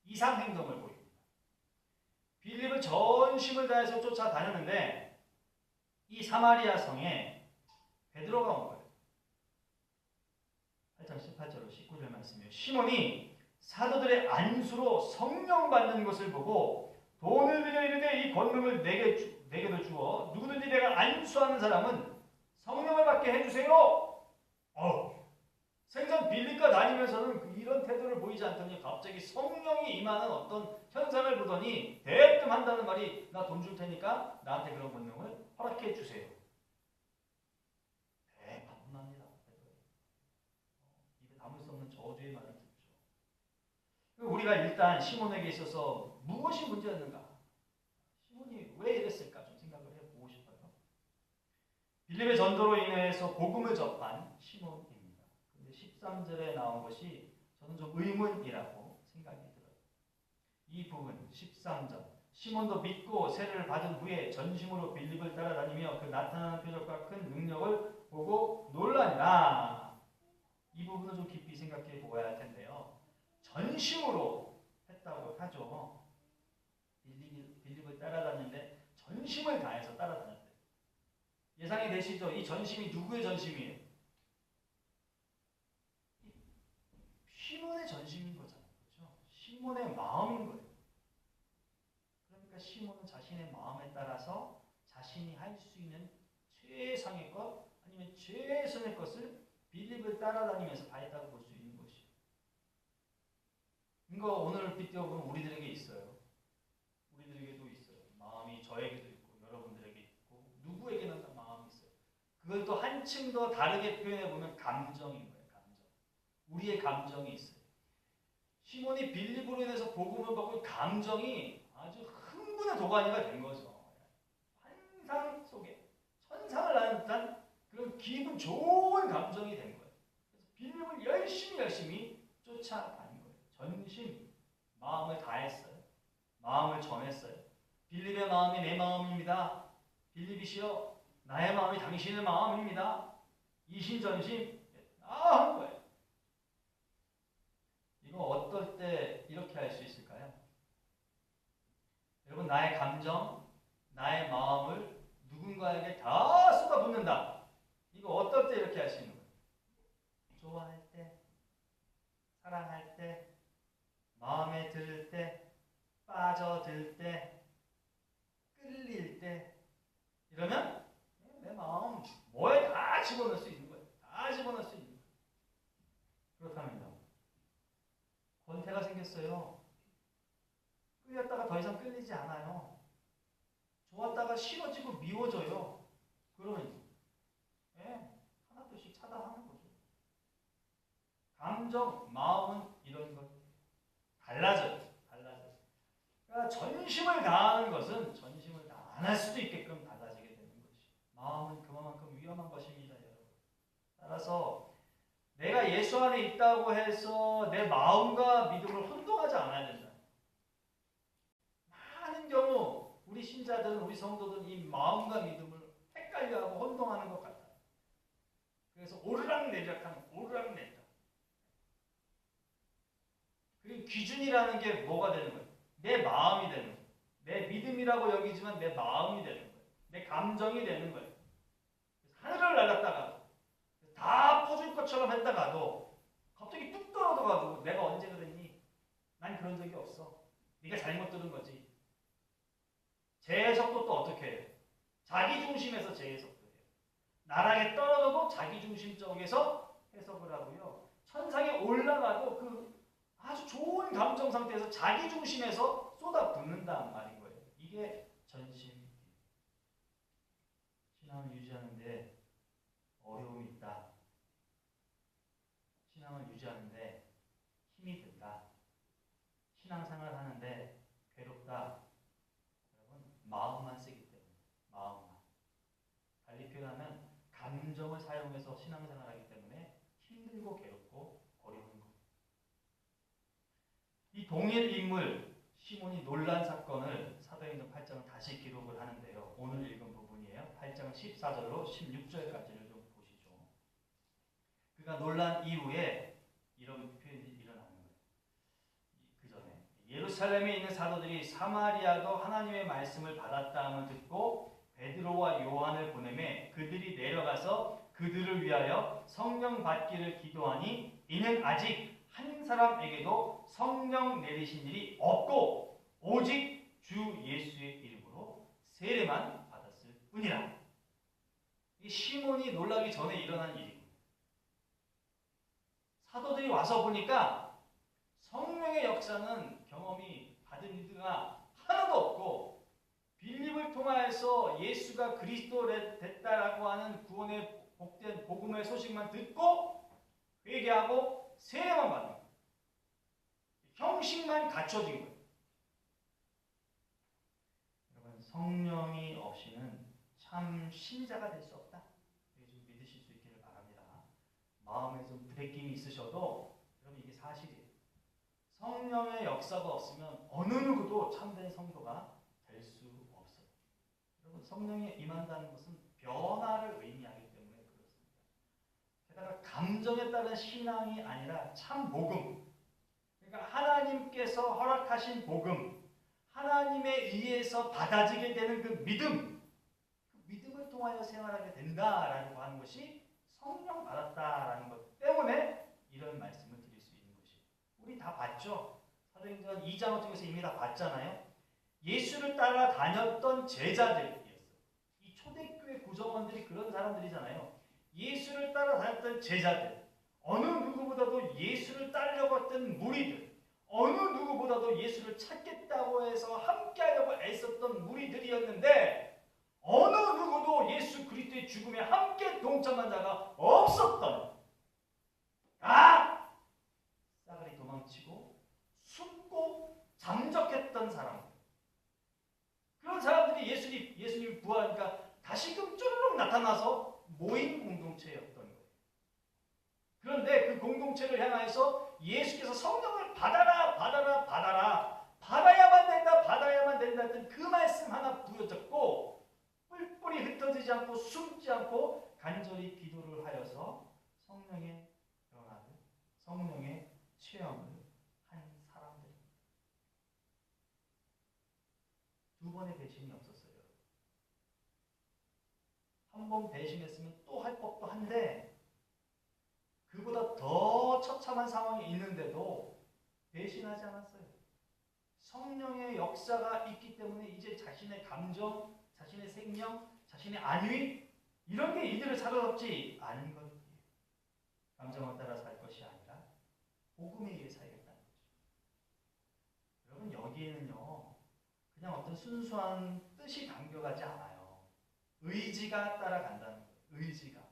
이상 행동을 보입니다. 빌립을 전심을 다해서 쫓아다녔는데 이 사마리아 성에 베드로가 온 거예요. 8장 18절로 19절 말씀이에요. 시몬이 사도들의 안수로 성령 받는 것을 보고 돈을 들여 이르되 이 권능을 내게도 주어 누구든지 내가 안수하는 사람은 성령을 받게 해주세요. 생전 빌립과 다니면서는 이런 태도를 보이지 않더니 갑자기 성령이 임하는 어떤 현상을 보더니 대뜸 한다는 말이 나 돈 줄 테니까 나한테 그런 권능을 허락해 주세요. 대반문합니다. 입에 담을 수 없는 저주의 말을 듣죠. 우리가 일단 시몬에게 있어서 무엇이 문제였는가? 시몬이 왜 이랬을까? 좀 생각을 해보고 싶어요. 빌립의 전도로 인해서 복음을 접한 시몬입니다. 그런데 13절에 나온 것이 저는 좀 의문이라고 생각이 들어요. 이 부분 13절 시몬도 믿고 세례를 받은 후에 전심으로 빌립을 따라다니며 그 나타나는 표적과 큰 능력을 보고 놀라니라. 이 부분을 좀 깊이 생각해 보아야 할 텐데요. 전심으로 했다고 하죠. 빌립을 따라다녔는데 전심을 다해서 따라다녔대요. 예상이 되시죠? 이 전심이 누구의 전심이에요? 시몬의 전심인 거잖아요. 그렇죠? 시몬의 마음인 거예요. 그러니까 시몬은 자신의 마음에 따라서 자신이 할 수 있는 최상의 것 아니면 최선의 것을 빌립을 따라다니면서 다 했다고 볼 수 있는 것이에요. 이거 오늘 빗대어보면 우리들에게 있어요. 우리들에게도 있어요. 마음이 저에게도 있고 여러분들에게 있고 누구에게나 다 마음이 있어요. 그걸 또 한층 더 다르게 표현해보면 감정인 거예요. 감정. 우리의 감정이 있어요. 시몬이 빌립으로 인해서 복음을 받고 감정이 아주 흥분의 도가니가 된 거죠. 환상 속에 천상을 나는 듯한 그런 기분 좋은 감정이 된 거예요. 빌립을 열심히 쫓아다닌 거예요. 전심 마음을 다했어요. 마음을 전했어요. 빌립의 마음이 내 마음입니다. 빌립이시여 나의 마음이 당신의 마음입니다. 이신전심 다 한 거예요. 이거 어떨 때 이렇게 할 수 있을까요? 여러분 나의 감정, 나의 마음을 누군가에게 다 쏟아붓는다. 이거 어떨 때 이렇게 할 수 있는 거예요? 좋아할 때, 사랑할 때, 마음에 들 때, 빠져들 때, 끌릴 때 이러면 내 마음 뭐에 다 집어넣을 수 있는 거예요. 다 집어넣을 수 있는 거예요. 그렇다면요. 권태가 생겼어요. 끌렸다가 더 이상 끌리지 않아요. 좋았다가 싫어지고 미워져요. 그러면 하나둘씩 차단하는 거죠. 감정, 마음은 이런 것 달라져요. 그러니까 전심을 다하는 것은 전심을 다 안 할 수도 있게끔 달라지게 되는 것이. 마음은 그만큼 위험한 것입니다, 여러분. 따라서 내가 예수 안에 있다고 해서 내 마음과 믿음을 혼동하지 않아야 된다. 많은 경우 우리 신자들은, 우리 성도들은 이 마음과 믿음을 헷갈려하고 혼동하는 것 같아요. 그래서 오르락내리락하는, 오르락내리락. 그리고 기준이라는 게 뭐가 되는 거예요? 내 마음이 되는 거예요. 내 믿음이라고 여기지만 내 마음이 되는 거예요. 내 감정이 되는 거예요. 하늘을 날았다가 다 퍼줄 것처럼 했다가도 갑자기 뚝 떨어져가지고 내가 언제 그랬니? 난 그런 적이 없어. 네가 잘못 들은 거지. 제 해석도 또 어떻게 해요? 자기 중심에서 제 해석도 해요. 나락에 떨어져도 자기 중심 쪽에서 해석을 하고요. 천상에 올라가도 그 아주 좋은 감정 상태에서 자기 중심에서 쏟아붓는다는 말인 거예요. 이게 전심. 신앙을 유지하는데 어려움이 있다. 신앙을 유지하는데 힘이 든다. 신앙생활 하는데 괴롭다. 여러분 마음만 쓰기 때문에 마음만. 달리 표현하면 감정을 사용해서 신앙생활하기 때문에 힘들고 괴롭고 어려운 것. 이 동일 인물 시몬이 놀란 사건을 사도행전 8장은 다시 기록을 하는데요. 오늘 읽은 부분이에요. 8장 14절로 16절까지를 좀 보시죠. 그가 놀란 이후에 이런 표현이 일어나는 거예요. 그 전에 예루살렘에 있는 사도들이 사마리아도 하나님의 말씀을 받았다함을 듣고 베드로와 요한을 보내매 그들이 내려가서 그들을 위하여 성령 받기를 기도하니 이는 아직 한 사람에게도 성령 내리신 일이 없고 오직 주 예수의 이름으로 세례만 받았을 뿐이라. 이 시몬이 놀라기 전에 일어난 일이고 사도들이 와서 보니까 성령의 역사는 경험이 받은 이들가 하나도 없고 빌립을 통하여서 예수가 그리스도 됐다라고 하는 구원의 복된 복음의 소식만 듣고 회개하고 세례만 받는 거예요. 형식만 갖춰진 거예요. 여러분 성령이 없이는 참 신자가 될 수 없다. 좀 믿으실 수 있기를 바랍니다. 마음에 좀 부대낌이 있으셔도 여러분 이게 사실이에요. 성령의 역사가 없으면 어느 누구도 참된 성도가 될 수 없어요. 여러분 성령이 임한다는 것은 변화를 의미하기 때문에 그렇습니다. 게다가 감정에 따른 신앙이 아니라 참 복음. 그러니까 하나님께서 허락하신 복음, 하나님에 의해서 받아지게 되는 그 믿음, 그 믿음을 통하여 생활하게 된다라고 하는 것이 성령 받았다라는 것 때문에 이런 말씀을 드릴 수 있는 것이에요. 우리 다 봤죠? 사도행전 2장 쪽에서 이미 다 봤잖아요. 예수를 따라 다녔던 제자들이었어요. 이 초대교회 구성원들이 그런 사람들이잖아요. 예수를 따라 다녔던 제자들, 어느 누구보다도 예수를 따르려고 했던 무리들, 어느 누구보다도 예수를 찾겠다고 해서 함께하려고 애썼던 무리들이었는데 어느 누구도 예수 그리스도의 죽음에 함께 동참한 자가 없었던, 다 싸그리 도망치고 숨고 잠적했던 사람들. 그런 사람들이 예수님이 부활하니까 다시금 쪼르륵 나타나서 모인 공동체였던 거예요. 그런데 그 공동체를 향해서 예수께서 성령을 받아라, 받아라, 받아라, 받아야만 된다, 받아야만 된다 했던 그 말씀 하나 부여잡고 뿔뿔이 흩어지지 않고 숨지 않고 간절히 기도를 하여서 성령의 변화를, 성령의 체험을 한 사람들입니다. 두 번의 배신이 없었어요. 한 번 배신했으면 또 할 법도 한데 그보다 더 처참한 상황이 있는데도 배신하지 않았어요. 성령의 역사가 있기 때문에 이제 자신의 감정, 자신의 생명, 자신의 안위 이런 게 이들을 사로잡지 않은 것이에요. 감정을 따라 살 것이 아니라 복음에 의해 살겠다는 거죠. 여러분 여기에는요 그냥 어떤 순수한 뜻이 담겨가지 않아요. 의지가 따라간다는 거예요. 의지가.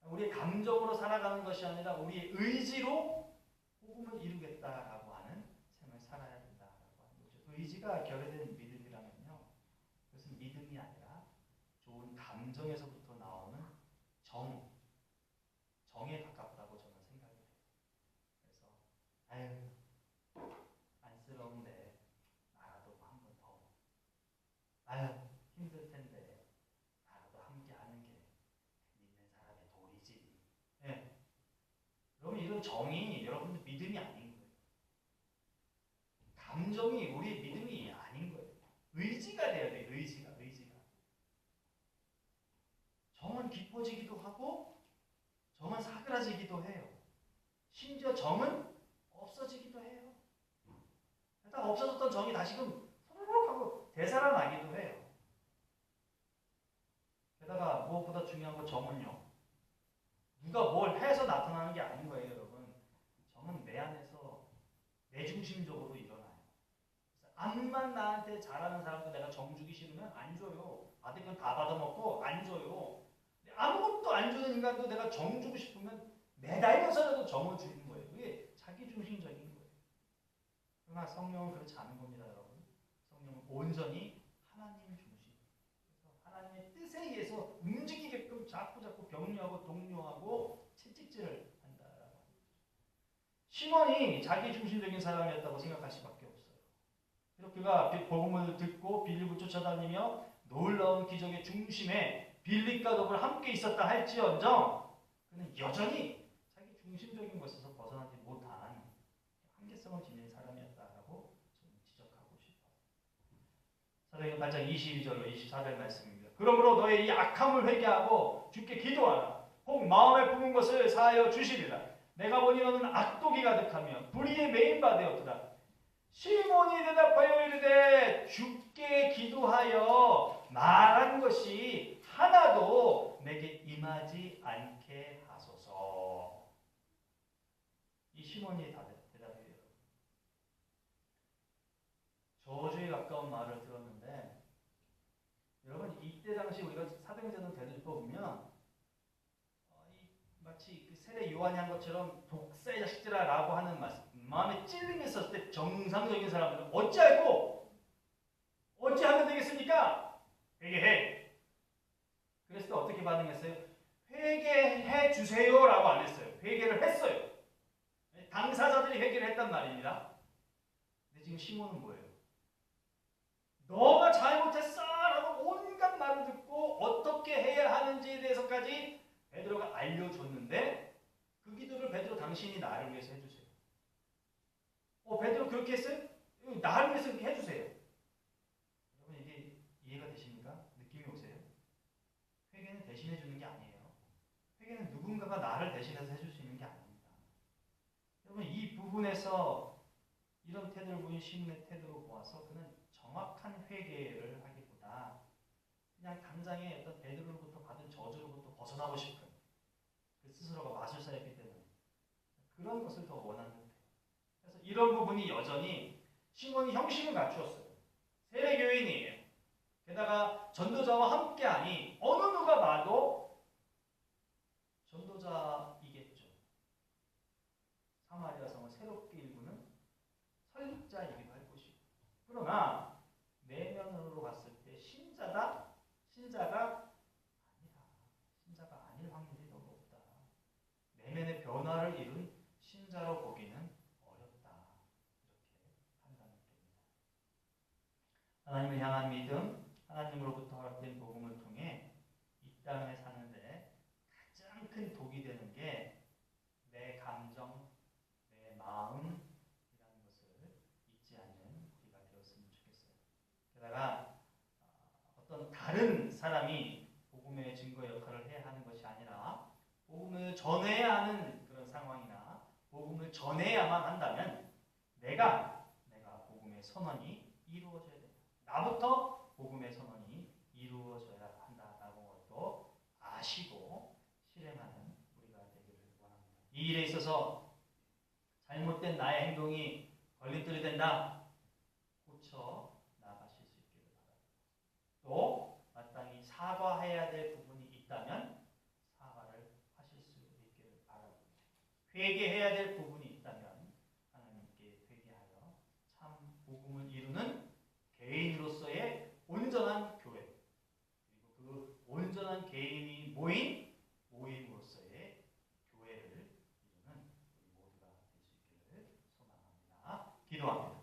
우리의 감정으로 살아가는 것이 아니라 우리의 의지로 복음을 이루겠다라고 하는 삶을 살아야 된다라고 하는 거죠. 그 의지가 결여된 믿음이라면요. 그것은 믿음이 아니라 좋은 감정에서부터 나오는 정에 가깝다고 저는 생각이 해요. 그래서 아유 안쓰러운데 나라도 한 번 더. 아유 힘들 텐데 나라도 함께 하는 게 믿는 사람의 도리지. 예. 여러분 이런 정이 여러분들 믿음이 아닌 거예요. 감정이 우리 믿음이 아닌 거예요. 의지가 돼야 돼요. 의지가. 정은 깊어지기도 하고 정은 사그라지기도 해요. 심지어 정은 없어지기도 해요. 딱 없어졌던 정이 다시금 소르륵 하고 되살아나기도 해요. 게다가 무엇보다 중요한 건 정은요. 누가 뭘 해서 나타나는 게 아닌 거예요, 여러분. 정은 내 안에서 내 중심적으로 일어나요. 암만 나한테 잘하는 사람도 내가 정 주기 싫으면 안 줘요. 받을 건 다 받아먹고 안 줘요. 아무것도 안 주는 인간도 내가 정 주고 싶으면 매달려서라도 정을 주는 거예요. 그게 자기 중심적인 거예요. 그러나 성령은 그렇지 않은 겁니다, 여러분. 성령은 온전히 하나님 중심. 그래서 하나님의 뜻에 의해서 움직이게끔 자꾸 격려하고 독려하고 채찍질을 한다라고 합니다. 시몬이 자기 중심적인 사람이었다고 생각할 수밖에 없어요. 그래서 그가 복음을 듣고 빌립을 쫓아다니며 놀라운 기적의 중심에 빌립과 더불어 함께 있었다 할지언정 그는 여전히 자기 중심적인 것에서 벗어나지 못한 한계성을 지닌 사람이었다라고 저는 지적하고 싶어요. 사도행전 8장 22절로 24절 말씀입니다. 그러므로 너의 이 악함을 회개하고 주께 기도하라. 혹 마음에 품은 것을 사하여 주시리라. 내가 보니 너는 악독이 가득하며 불의에 매인 바 되었도다. 시몬이 대답하여 이르되 주께 기도하여 말한 것이 하나도 내게 임하지 않게 하소서. 이 시몬이 대답해요. 저주에 가까운 말을 들었는데 여러분 이때 당시 우리가 사도행전을 되짚어보면 마치 그 세례 요한이 한 것처럼 독사의 자식들아라고 하는 마음에 찔림이 있었을 때 정상적인 사람들은 어찌하면 되겠습니까? 회개해. 그랬을 때 어떻게 반응했어요? 회개해 주세요라고 안 했어요. 회개를 했어요. 당사자들이 회개를 했단 말입니다. 근데 지금 시몬은 뭐예요? 너가 잘못했어 라고 온갖 말을 듣고 어떻게 해야 하는지에 대해서까지 베드로가 알려줬는데 그 기도를 베드로 당신이 나를 위해서 해주세요. 베드로 그렇게 했어요? 나를 위해서 그렇게 해주세요. 여러분 이게 이해가 되십니까? 느낌이 오세요? 회개는 대신해 주는 게 아니에요. 회개는 누군가가 나를 대신해서 해줄 수 있는 게 아닙니다. 여러분 이 부분에서 이런 태도를 보인 시몬의 태도로 보아서 그는 정확한 회개를 하기보다 그냥 당장의 어떤 베드로로부터 받은 저주로부터 벗어나고 싶은 그 스스로가 마술사였기 때문에 그런 것을 더 원하는 듯해요. 그래서 이런 부분이 여전히 시몬이 형식을 갖추었어요. 세례교인이에요. 게다가 전도자와 함께하니 어느 누가 봐도 전도자이겠죠. 사마리아 성을 새롭게 일구는 설립자이기도 할 것이고 그러나 내면으로 봤을 때 신자가 아니다. 신자가 아닐 확률이 너무 높다. 하나님을 향한 믿음, 하나님으로부터 허락된 복음을 통해 이 땅에 사는데 가장 큰 독이 되는 게 내 감정, 내 마음이라는 것을 잊지 않는 우리가 되었으면 좋겠어요. 게다가 어떤 다른 사람이 복음의 증거 역할을 해야 하는 것이 아니라 복음을 전해야 하는 그런 상황이나 복음을 전해야만 한다면 내가 복음의 선언이 이루어져야 된다. 나부터 복음의 선언이 이루어져야 한다라는 것도 아시고 실행하는 우리가 되기를 원합니다. 이 일에 있어서 잘못된 나의 행동이 걸림돌이 된다. 고쳐 나가실 수 있기를 바랍니다. 또 마땅히 사과해야 될 부분이 있다면 사과를 하실 수 있기를 바랍니다. 회개해야 될 부분이 있다면 하나님께 회개하여 참 복음을 이루는 개인으로서의 온전한 교회, 그리고 그 온전한 개인이 모인 모임으로서의 교회를 이루는 우리 모두가 될 수 있기를 소망합니다. 기도합니다.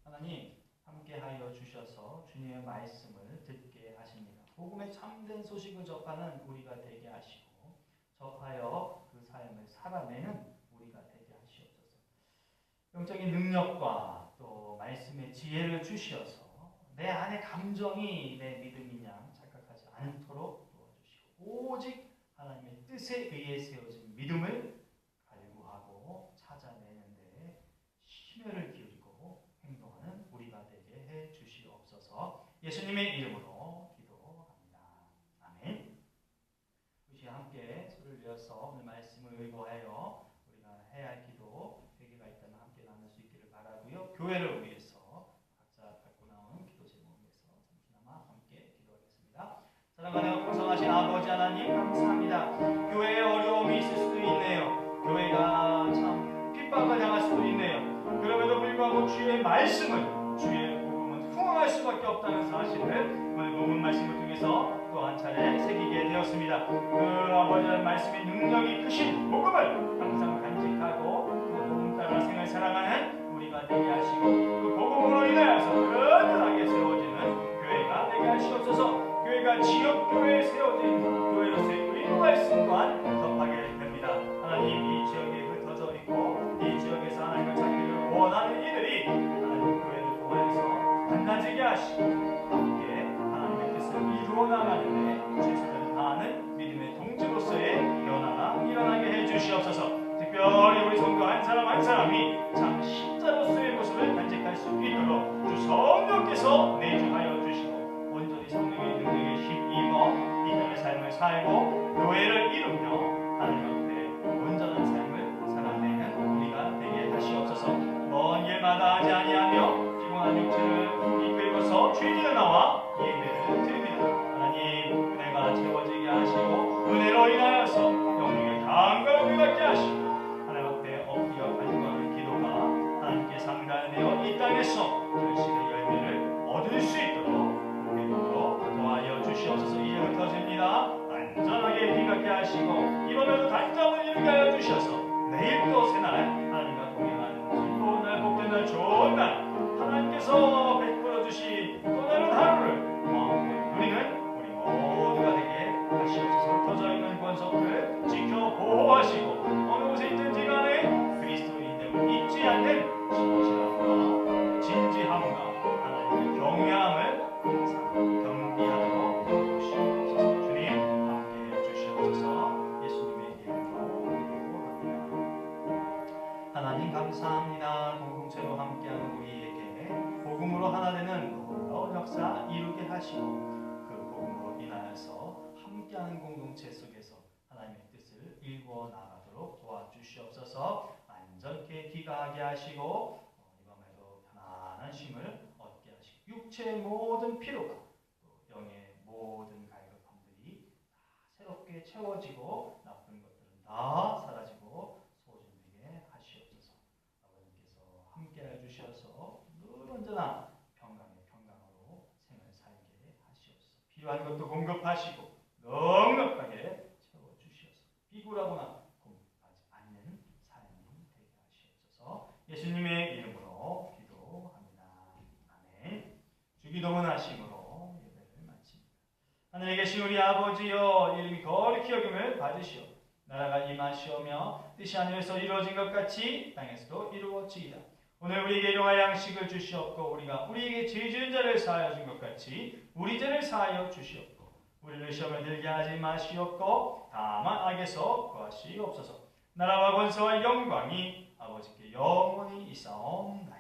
하나님 함께하여 주셔서 주님의 말씀을 듣게 하십니다. 복음의 참된 소식을 접하는 우리가 되게 하시고 접하여 그 삶을 살아내는 우리가 되게 하시옵소서. 영적인 능력과 또 말씀의 지혜를 주시어서 내 안의 감정이 내 믿음인 양 착각하지 않도록 도와주시고 오직 하나님의 뜻에 의해 세워진 믿음을 갈구하고 찾아내는데 심혈을 기울이고 행동하는 우리가 되게 해 주시옵소서. 예수님의 이름으로 기도합니다. 아멘. 우리 함께 손을 내어서 오늘 말씀을 의거하여 우리가 해야 할 기도 회개가 있다면 함께 나눌 수 있기를 바라고요. 교회를 위해서 각자 갖고 나온 기도 제목을 위해서 잠시나마 함께 기도하겠습니다. 사랑하는 풍성하신 아버지 하나님 감사합니다. 교회에 어려움이 있을 수도 있네요. 교회가 참 핍박을 당할 수도 있네요. 그럼에도 불구하고 주의 말씀은 주의 복음은 흥황할 수밖에 없다는 사실을 오늘 본문 말씀을 통해서 또 한 차례 새기게 되었습니다. 그 아버지의 말씀의 능력이 크신 복음을 항상 간직하고 그 복음 따라 생을 살아가는 우리가 되게 하시고 그 복음으로 인하여서 든든하게 세워지는 교회가 되게 하시옵소서. 교회가 지역교회에 세워진 교회로서의 의무가 있음 또한 접하게 됩니다. 하나님 이 지역에 흩어져 있고 이 지역에서 하나님을 찾기를 원하는 이들이 하나님 교회를 통하여서 만나지게 하시고 함께 하나님의 뜻을 이루어 나가는데 최선을 다하는 믿음의 동지로서의 변화가 일어나게 해주시옵소서. 특별히 우리 성도 한 사람 한 사람이 참 신자로서의 모습을 간직할 수 있도록 주 성령께서 내주하여 주시고 온전히 성령의 능력에 힘입어 이 땅의 삶을 살고 교회를 이루며 하나님 앞에 온전한 삶을 살아내는 우리가 되게 하시옵소서. 먼 길마다 하지 아니하며 피곤한 육체를 이끌고서 주인을 나와 예배를 드립니다. 하나님 은혜가 채워지게 하시고 은혜로 인하여서 영육의 강건함을 갖게 하시고 하나님 앞에 엎드려 간구하는 기도가 하나님께 상달되어 이 땅에서 결실의 열매를 얻을 수 있도록 우리로 도와여 주시옵소서. 이제 흩어집니다. 안전하게 귀가게 하시고 이번에도 단점을 이루게 하여 주셔서 내일 또 새날 하나님과 동행하는 즐거운 날 복된 날 좋은 날 하나님께서 베풀어 주신 또 다른 하루를 마음껏 누리는 우리 모두가 되게 하시옵소서. 흩어져 있는 권속들 지켜 보호하시고 어느 곳에 있든지 간에 그리스도인됨을 잊지 않는 진실함과 진지함과 하나님의 경외함을 항상 경비하도록 도와주시옵소서. 주님 함께해 주시옵소서. 예수님의 이름으로 기도합니다. 하나님 감사합니다. 공동체로 함께하는 우리에게 복음으로 하나 되는 놀라운 역사 이루게 하시고 그 복음으로 인하여서 함께하는 공동체 속에서 하나님의 뜻을 이루어 나가도록 도와주시옵소서. 안전케 귀가하게 하시고 이 밤에도 편안한 쉼을 얻게 하시고 육체의 모든 피로가 또 영의 모든 갈급함들이 다 새롭게 채워지고 나쁜 것들은 다 사라지고 소진되게 하시옵소서. 아버님께서 함께해 주셔서 늘 언제나 평강의 평강으로 생을 살게 하시옵소서. 필요한 것도 공급하시고 넉넉하게 채워주시옵소서. 비굴하거나 공급하지 않는 삶이 되게 하시옵소서. 예수님의 이름으로 기도합니다. 아멘. 주기 우리 아버지여 이름이 거룩히 여김을 받으시오. 나라가 임하시오며 뜻이 하늘에서 이루어진 것 같이 땅에서도 이루어지이다. 오늘 우리에게 일용할 양식을 주시옵고 우리가 우리에게 죄 지은 자를 사하여 준 것 같이 우리 죄를 사하여 주시옵고 우리를 시험에 들게 하지 마시옵고 다만 악에서 구하시옵소서. 나라와 권세와 영광이 아버지께 영원히 있사옵나이다.